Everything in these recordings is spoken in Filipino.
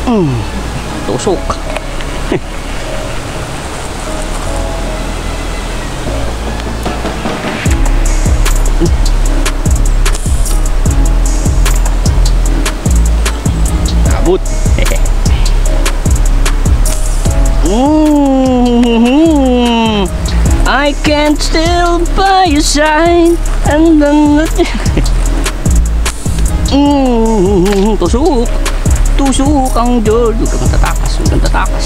Tusok. Abot. I can't still by your side and then tusok. Tusok ang George. Huwag kang tatakas.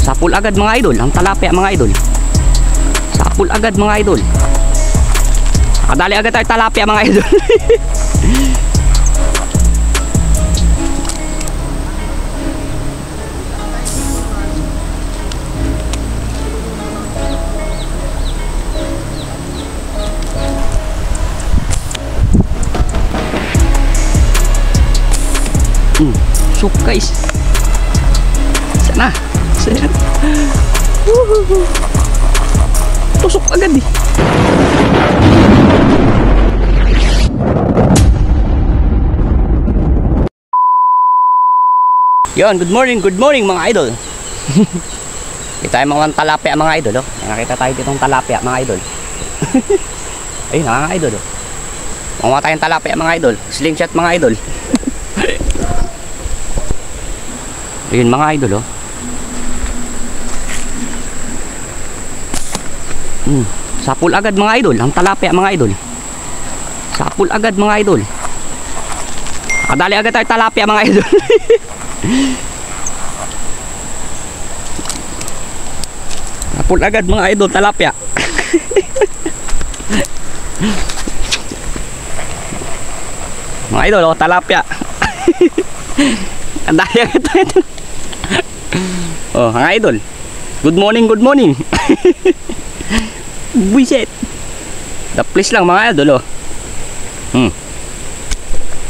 Sapul agad mga idol. Ang talapia mga idol. Sapul agad mga idol. Nakadali agad tayo talapia mga idol. Tusok guys. Sana. Tusok agad eh. Yon, good morning mga idol. Kita yung mga talapia mga idol, oh. Nakita tayo ditong talapia mga idol. Ayun mga idol, oh. Mga tayong talapia mga idol. Slingshot mga idol. Ayun mga idol, oh. Sapul agad mga idol. Ang talapia mga idol. Sapul agad mga idol. Nakadali agad tayo talapia mga idol. Sapul agad mga idol talapia. Mga idol, oh, talapia. Ang dali agad tayo. Oh, mga idol. Good morning. Buisit. The place lang mga idol, oh.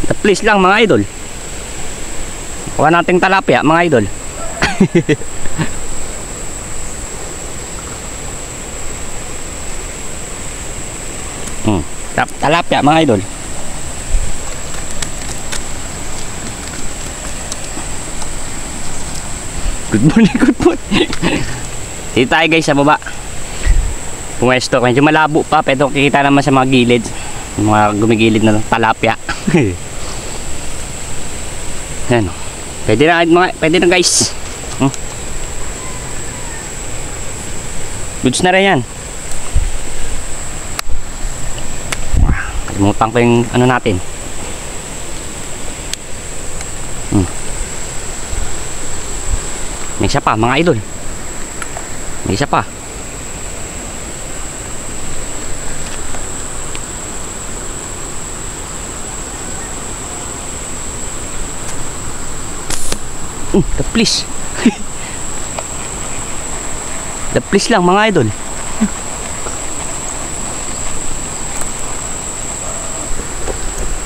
The place lang mga idol. Kuha nating talapia mga idol. Talapia mga idol. Good morning. Dito tayo guys sa baba. Pumwesto. Medyo malabo pa, pero kikita naman sa mga gilid. Mga gumigilid na talapia. Yan. Pwede na guys. Goods na rin yan. Kalimutan ko yung ano natin. May isa pa mga idol. May isa pa. The please. The please lang mga idol.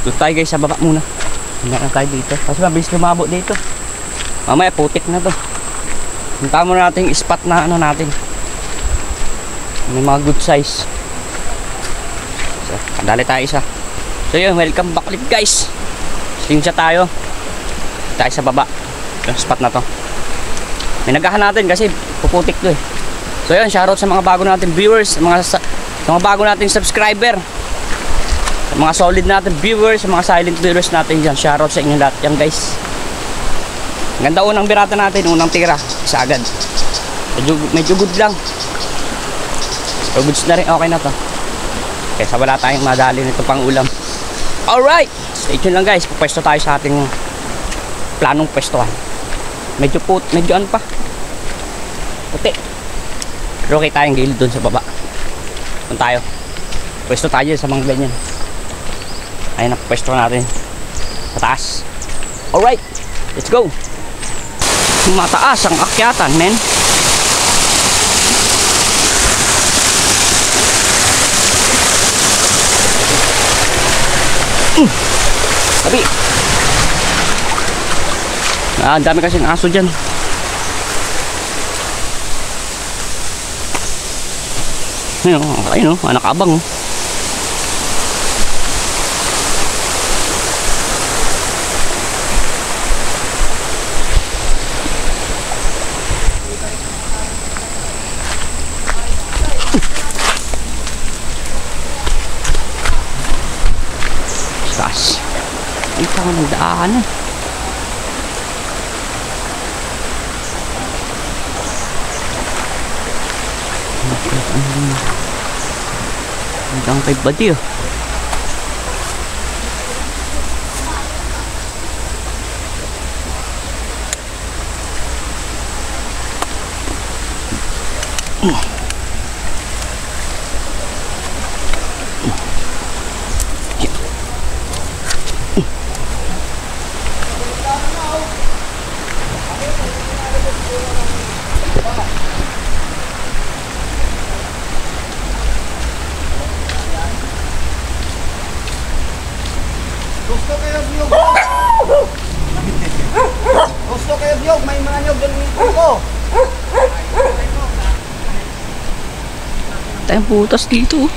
Doon tayo guys sa baba muna. Hindi na tayo dito. Kasi mabilis lumabo dito. Mamaya putik na to. Punta muna natin yung spot na ano natin. May mga good size. So, dali tayo isa. So yun, welcome back ulit guys. Slingshot tayo. Tayo sa baba. Yung spot na to. May nagahan natin kasi puputik to eh. So yun, shoutout sa mga bago natin viewers, sa mga bago nating subscriber, sa mga solid natin viewers, sa mga silent viewers natin dyan. Shoutout sa inyo lahat yan guys. Ganda unang birata natin, unang tira, isa agad. Medyo good lang. So goods na rin, okay na to. Kesa wala tayong madali nito pang ulam. Alright, stay tuned lang guys. Pupwesto tayo sa ating planong pwestuhan. Medyo ano pa, puti. Pero okay tayong gilid dun sa baba. Doon tayo. Pwesto tayo sa mga ganyan. Ayun na, pwesto natin sa taas. Alright, let's go. Mataas ang akyatan, men. Sabi. Ang dami kasing aso dyan. Ayun o, anak abang o. Taas. Ay, tama ng daanan. Hanggang kay Badi oh. Gusto kayo biyog? Gusto kayo biyog? May mga nyog doon ko. Tayong putas dito.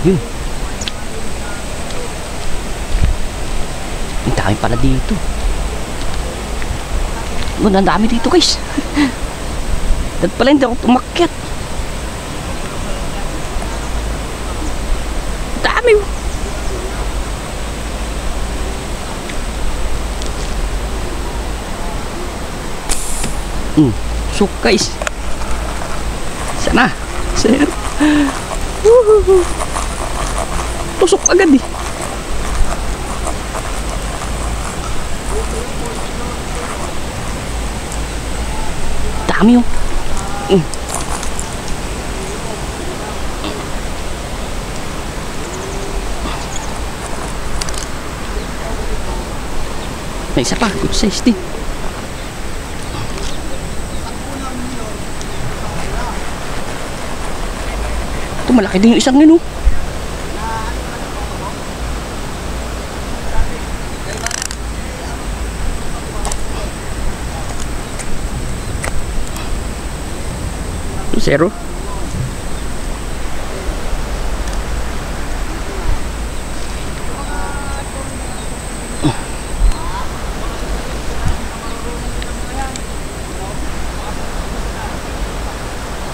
Yun. Ang dami pala dito. Ang dami dito guys. Dad pala hindi ako tumakyat. Dami oh. So guys. Sana. Sir. Tusok agad eh. Dami oh. May isa pa, good size din. Ito malaki din yung isang yun oh. Zero.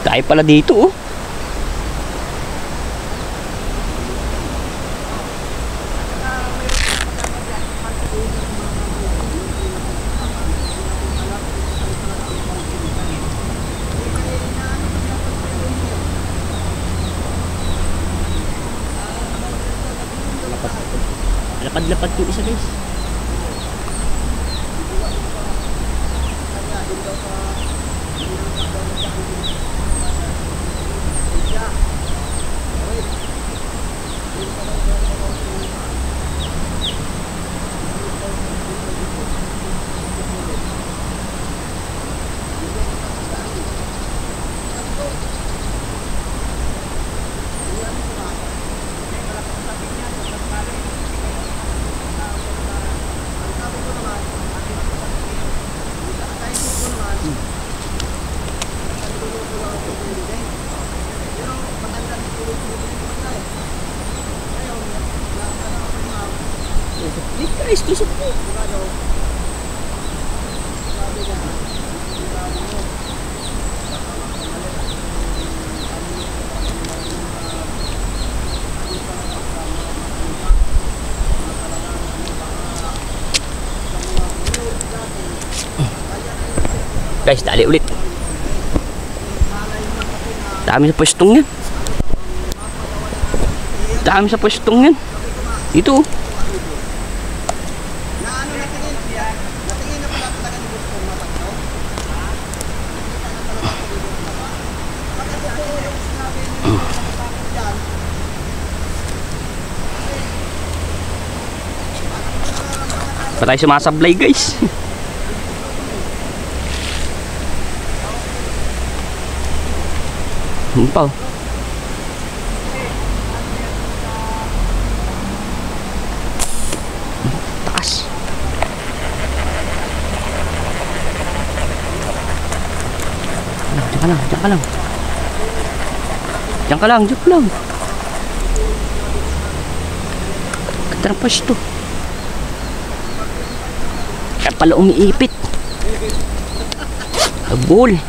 Tayo pala dito oh. Lapad-lapad yung isa guys. Guys, tusok po. Guys, dali ulit. Dami sa pwestong yan. Dami sa pwestong yan. Ito. Pa tayo sumasablay guys. Ano pa? Taas. Diyan ka lang, diyan ka lang. Diyan ka lang, diyan ka lang. Ganda ng pwesto. Kaya pala umiipit. Habol.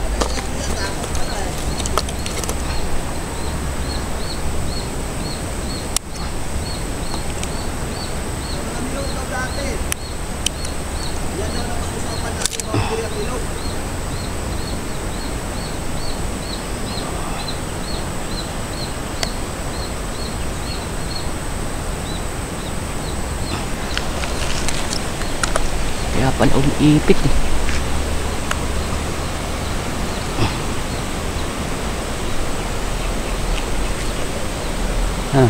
Kaya pala umiipit eh. Ha.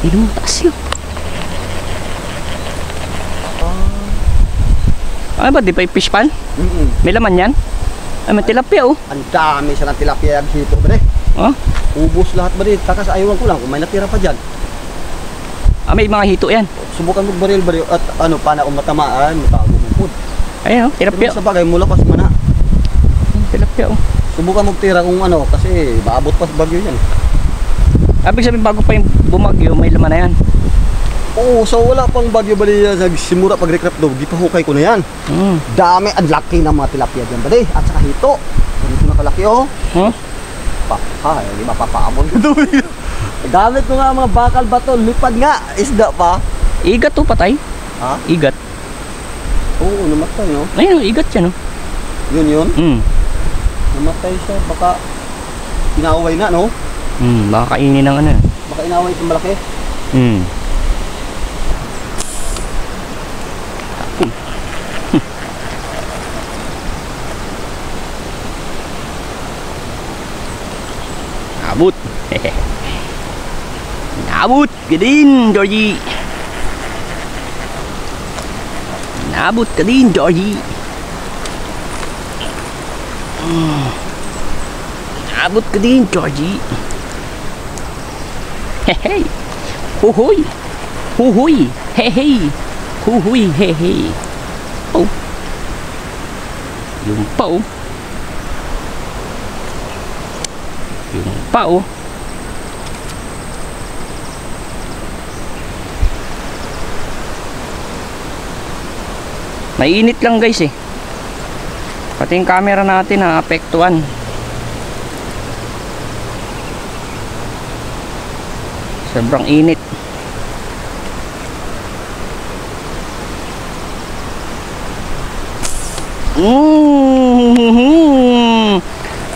Hindi mo taas yun. Ano ba, di pa i-fish pan? May laman yan? Ay, may tilapia oh. Ang dami siya ng tilapia yung hito ba Oh? Ubus lahat ba takas ayawan ko lang kung may natira pa dyan. Ah, may mga hito yan. Subukan mo baril at ano, paano kung matamaan, matago mo food. Ayun oh, tilapia. Pero sa bagay, mula pas mana. Tilapia oh. Subukan mo tira kung ano, kasi maabot pa sa bagyo yan. Abig sabihin bago pa yung bumagyo, may laman na yan. Oo, so wala pang bagyo ba niya nagsimura pag recraft daw, di pa hukay ko na yan. Dami, ang laki ng mga tilapia dyan ba at saka hito. Ganito na kalaki oh. Huh? Hindi mapapaabon. Gamit ko nga mga bakal bato, lipad nga, isda pa. Igat to, patay. Ha? Igat. Oo, namatay no. Ayun oh, igat yan oh. Yun. Hmm. Namatay siya, baka inaway na no. Baka kainin ng ano. Baka inaway sa malaki. Nabut. Nabut ka din, Georgie. Nabut ka din, Georgie. Nabut ka din, Georgie. Hey, huhuy. Huhuy. Hey. Huhuy, hey. Oh. Yung pa oh. Yung pa oh. Mainit lang guys eh. Pati yung camera natin naapektuhan. Sobrang init.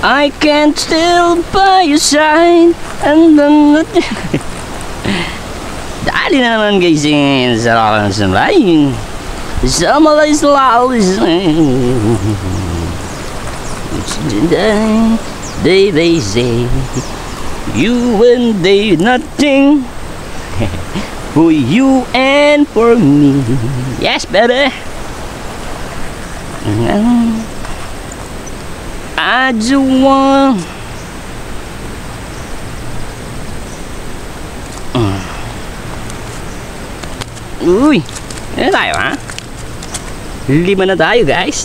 I can't still by your side and then dali na naman guys sa lakas ng laing sama lang sa lakas they say you and they nothing for you and for me. Yes better. I just want uy, ano tayo ha? 5 na tayo guys.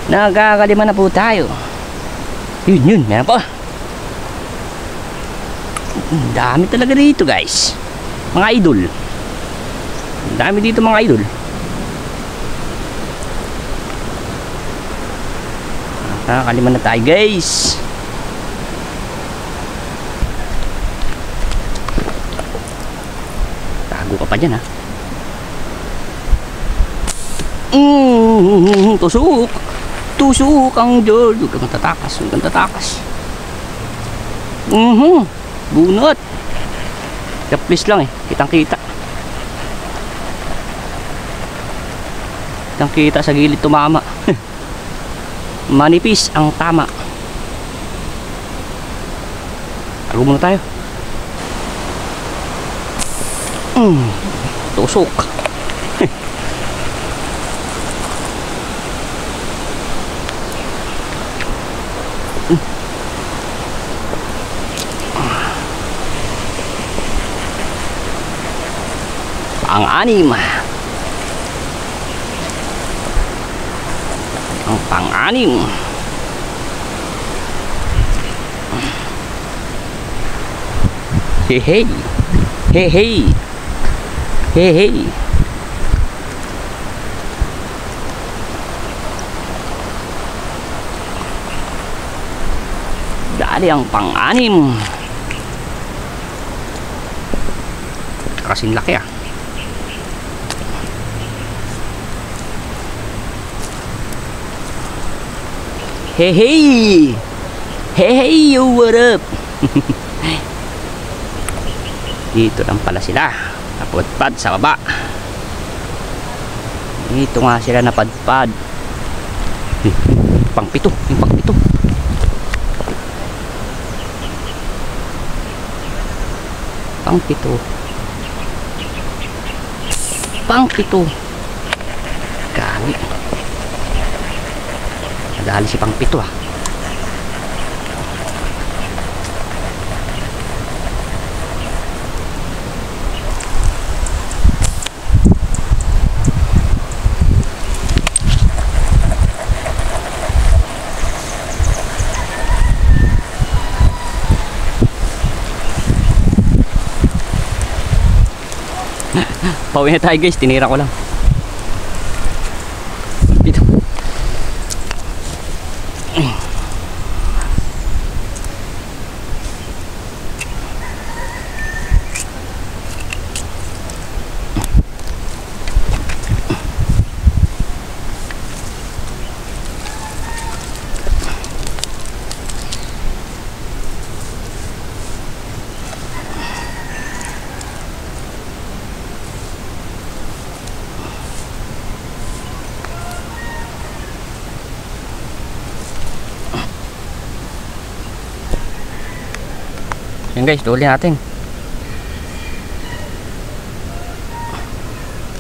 Nagkakalima na po tayo. Yun, meron pa. Dami talaga dito guys. Mga idol. Dami dito mga idol. Nakakalima na tayo guys. Tago ka pa dyan ha. Tusok ang George. Huwag kang tatakas. Bunot. Please lang eh. Kitang kita sa gilid tumama. Manipis ang tama. Tago muna tayo. Tusok. Pang-anim. Ang pang-anim. Hey hey. Hey hey. Hey hey. Dali ang pang-anim. Kasing laki ah. Hey hey. Hey hey, yo, what up? Dito lang pala sila. Napadpad sa baba. Dito nga sila napadpad. Pangpito, yung pangpito. Pangpito. Pangpito. Kami. Nadali si pangpito ah. Pauwi na tayo guys, tinira ko lang. Dito. Yan guys, tuhuli natin.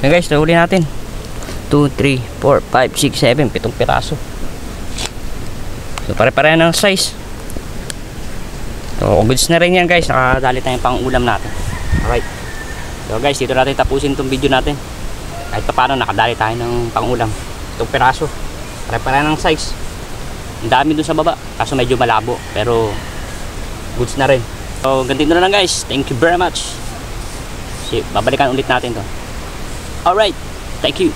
Yan guys, tuhuli natin. 2, 3, 4, 5, 6, 7, 7 piraso. So pare-pareho ng size. So goods na rin yan guys. Nakadali tayong pang ulam natin. Alright. So guys, dito natin tapusin itong video natin. Kahit pa paano nakadali tayo ng pang ulam. 7 piraso. Pare-pareho ng size. Ang dami dun sa baba. Kaso medyo malabo. Pero goods na rin. So, ganito na lang guys. Thank you very much. Babalikan ulit natin to. Alright. Thank you.